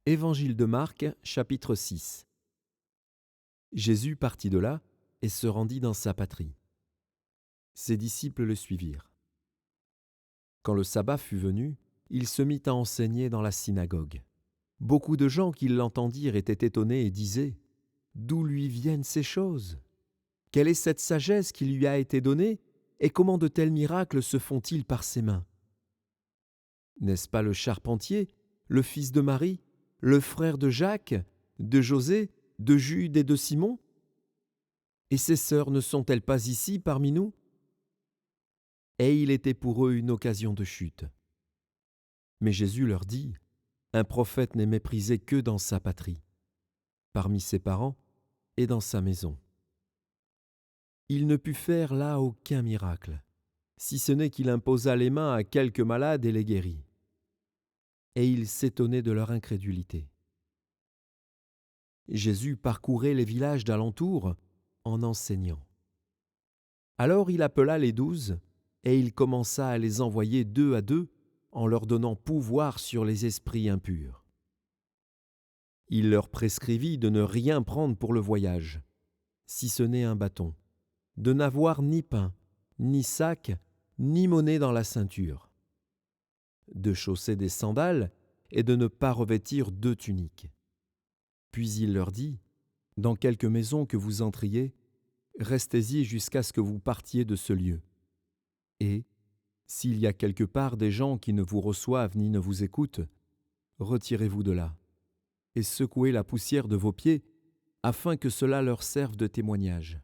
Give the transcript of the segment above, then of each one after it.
Évangile de Marc, chapitre 6. Jésus partit de là et se rendit dans sa patrie. Ses disciples le suivirent. Quand le sabbat fut venu, il se mit à enseigner dans la synagogue. Beaucoup de gens qui l'entendirent étaient étonnés et disaient : « D'où lui viennent ces choses ? Quelle est cette sagesse qui lui a été donnée, et comment de tels miracles se font-ils par ses mains ? N'est-ce pas le charpentier, le fils de Marie, le frère de Jacques, de José, de Jude et de Simon ? Et ses sœurs ne sont-elles pas ici parmi nous ? » Et il était pour eux une occasion de chute. Mais Jésus leur dit : « Un prophète n'est méprisé que dans sa patrie, parmi ses parents et dans sa maison. » Il ne put faire là aucun miracle, si ce n'est qu'il imposa les mains à quelques malades et les guérit. Et ils s'étonnaient de leur incrédulité. Jésus parcourait les villages d'alentour en enseignant. Alors il appela les 12 et il commença à les envoyer 2 à 2 en leur donnant pouvoir sur les esprits impurs. Il leur prescrivit de ne rien prendre pour le voyage, si ce n'est un bâton, de n'avoir ni pain, ni sac, ni monnaie dans la ceinture, de chausser des sandales et de ne pas revêtir 2 tuniques. Puis il leur dit : « Dans quelque maison que vous entriez, restez-y jusqu'à ce que vous partiez de ce lieu. Et, s'il y a quelque part des gens qui ne vous reçoivent ni ne vous écoutent, retirez-vous de là, et secouez la poussière de vos pieds, afin que cela leur serve de témoignage. »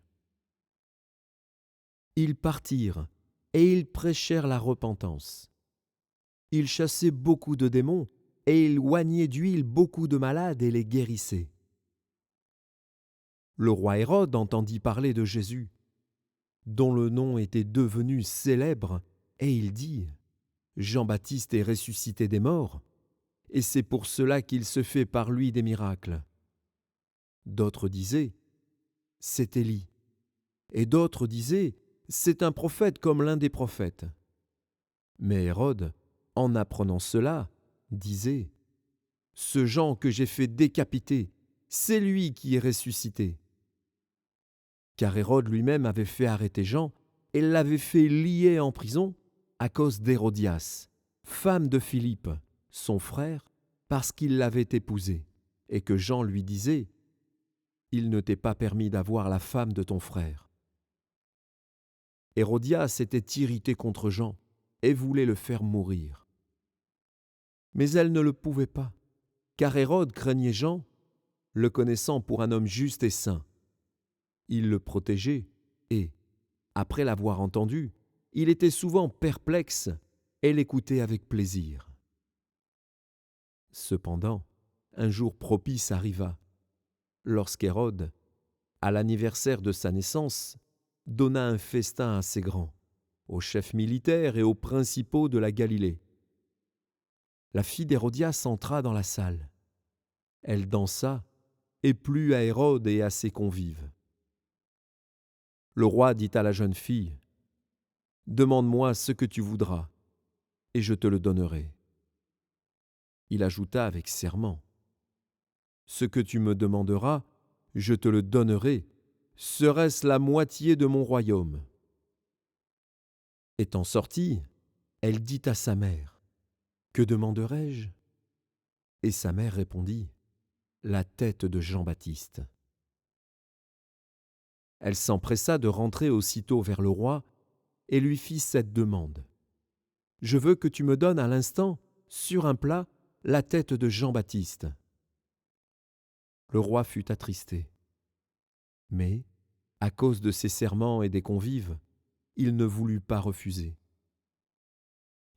Ils partirent, et ils prêchèrent la repentance. Ils chassaient beaucoup de démons, et ils oignaient d'huile beaucoup de malades et les guérissaient. Le roi Hérode entendit parler de Jésus, dont le nom était devenu célèbre, et il dit : « Jean-Baptiste est ressuscité des morts, et c'est pour cela qu'il se fait par lui des miracles. » D'autres disaient : « C'est Élie. » Et d'autres disaient : « C'est un prophète comme l'un des prophètes. » Mais Hérode, en apprenant cela, disait : « Ce Jean que j'ai fait décapiter, c'est lui qui est ressuscité. » Car Hérode lui-même avait fait arrêter Jean et l'avait fait lier en prison à cause d'Hérodias, femme de Philippe, son frère, parce qu'il l'avait épousée, et que Jean lui disait : « Il ne t'est pas permis d'avoir la femme de ton frère. » Hérodias était irritée contre Jean et voulait le faire mourir. Mais elle ne le pouvait pas, car Hérode craignait Jean, le connaissant pour un homme juste et saint. Il le protégeait et, après l'avoir entendu, il était souvent perplexe et l'écoutait avec plaisir. Cependant, un jour propice arriva, lorsqu'Hérode, à l'anniversaire de sa naissance, donna un festin assez grand, aux chefs militaires et aux principaux de la Galilée. La fille d'Hérodias entra dans la salle. Elle dansa et plut à Hérode et à ses convives. Le roi dit à la jeune fille : « Demande-moi ce que tu voudras, et je te le donnerai. » Il ajouta avec serment : « Ce que tu me demanderas, je te le donnerai, serait-ce la moitié de mon royaume. » Étant sortie, elle dit à sa mère : « Que demanderai-je ? » Et sa mère répondit : « La tête de Jean-Baptiste. » Elle s'empressa de rentrer aussitôt vers le roi et lui fit cette demande : « Je veux que tu me donnes à l'instant, sur un plat, la tête de Jean-Baptiste. » Le roi fut attristé. Mais, à cause de ses serments et des convives, il ne voulut pas refuser.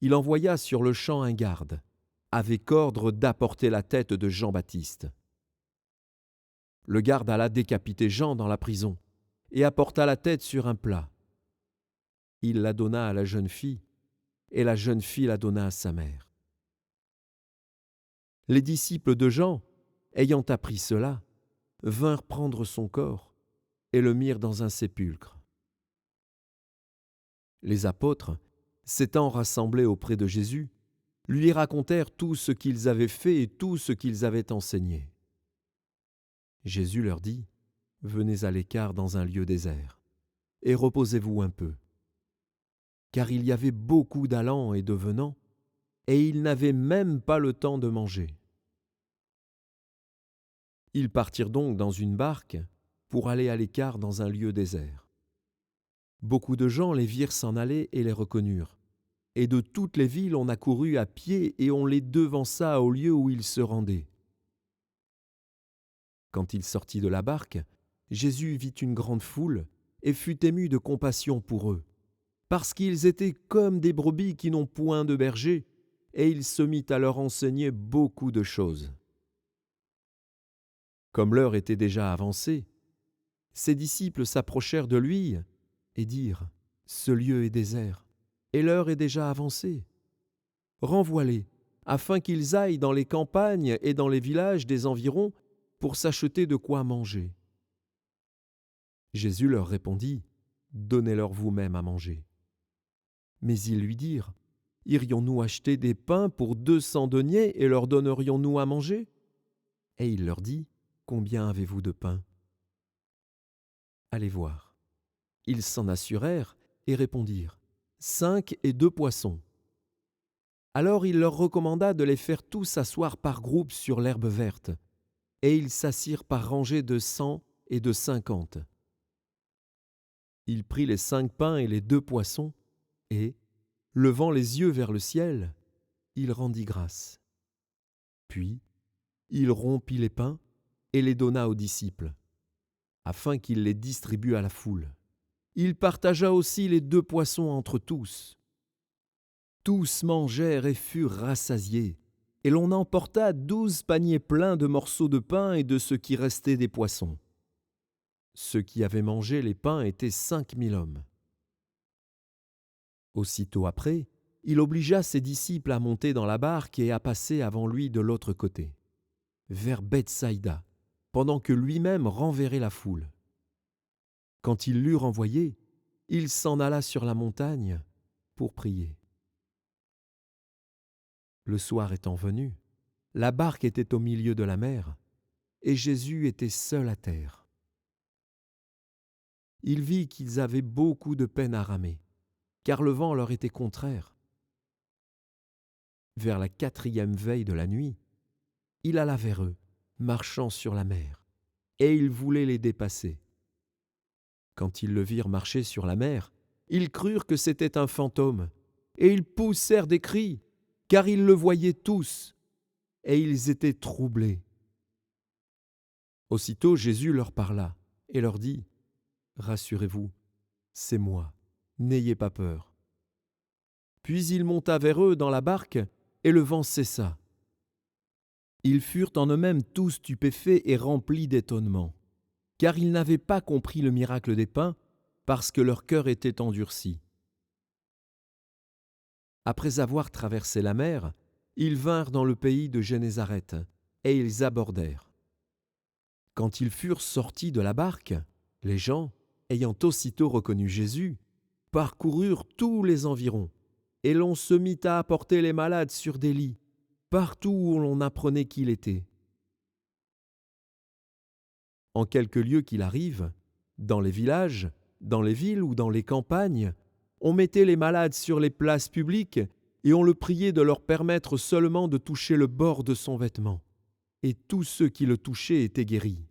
Il envoya sur-le-champ un garde, avec ordre d'apporter la tête de Jean-Baptiste. Le garde alla décapiter Jean dans la prison et apporta la tête sur un plat. Il la donna à la jeune fille, et la jeune fille la donna à sa mère. Les disciples de Jean, ayant appris cela, vinrent prendre son corps et le mirent dans un sépulcre. Les apôtres, s'étant rassemblés auprès de Jésus, lui racontèrent tout ce qu'ils avaient fait et tout ce qu'ils avaient enseigné. Jésus leur dit, « Venez à l'écart dans un lieu désert, et reposez-vous un peu. » Car il y avait beaucoup d'allants et de venants, et ils n'avaient même pas le temps de manger. Ils partirent donc dans une barque pour aller à l'écart dans un lieu désert. Beaucoup de gens les virent s'en aller et les reconnurent. Et de toutes les villes on accourut à pied et on les devança au lieu où ils se rendaient. Quand il sortit de la barque, Jésus vit une grande foule et fut ému de compassion pour eux, parce qu'ils étaient comme des brebis qui n'ont point de berger, et il se mit à leur enseigner beaucoup de choses. Comme l'heure était déjà avancée, ses disciples s'approchèrent de lui et dirent, « Ce lieu est désert, et l'heure est déjà avancée. Renvoie-les, afin qu'ils aillent dans les campagnes et dans les villages des environs pour s'acheter de quoi manger. » Jésus leur répondit, « Donnez-leur vous-même à manger. » Mais ils lui dirent, « Irions-nous acheter des pains pour 200 deniers et leur donnerions-nous à manger ?» Et il leur dit, « Combien avez-vous de pain ? » Allez voir. Ils s'en assurèrent et répondirent, « 5 et 2 poissons. » Alors il leur recommanda de les faire tous s'asseoir par groupes sur l'herbe verte, et ils s'assirent par rangées de 100 et de 50. Il prit les 5 pains et les 2 poissons, et, levant les yeux vers le ciel, il rendit grâce. Puis, il rompit les pains et les donna aux disciples, afin qu'ils les distribuent à la foule. Il partagea aussi les 2 poissons entre tous. Tous mangèrent et furent rassasiés, et l'on emporta 12 paniers pleins de morceaux de pain et de ce qui restait des poissons. Ceux qui avaient mangé les pains étaient 5000 hommes. Aussitôt après, il obligea ses disciples à monter dans la barque et à passer avant lui de l'autre côté, vers Bethsaïda, pendant que lui-même renverrait la foule. Quand il l'eut renvoyé, il s'en alla sur la montagne pour prier. Le soir étant venu, la barque était au milieu de la mer, et Jésus était seul à terre. Il vit qu'ils avaient beaucoup de peine à ramer, car le vent leur était contraire. Vers la 4e veille de la nuit, il alla vers eux, marchant sur la mer, et il voulait les dépasser. Quand ils le virent marcher sur la mer, ils crurent que c'était un fantôme, et ils poussèrent des cris, car ils le voyaient tous, et ils étaient troublés. Aussitôt Jésus leur parla, et leur dit, « Rassurez-vous, c'est moi, n'ayez pas peur. » Puis il monta vers eux dans la barque, et le vent cessa. Ils furent en eux-mêmes tous stupéfaits et remplis d'étonnement, car ils n'avaient pas compris le miracle des pains, parce que leur cœur était endurci. Après avoir traversé la mer, ils vinrent dans le pays de Génézareth, et ils abordèrent. Quand ils furent sortis de la barque, les gens, ayant aussitôt reconnu Jésus, parcoururent tous les environs, et l'on se mit à apporter les malades sur des lits, partout où l'on apprenait qu'il était. En quelque lieu qu'il arrive, dans les villages, dans les villes ou dans les campagnes, on mettait les malades sur les places publiques et on le priait de leur permettre seulement de toucher le bord de son vêtement. Et tous ceux qui le touchaient étaient guéris.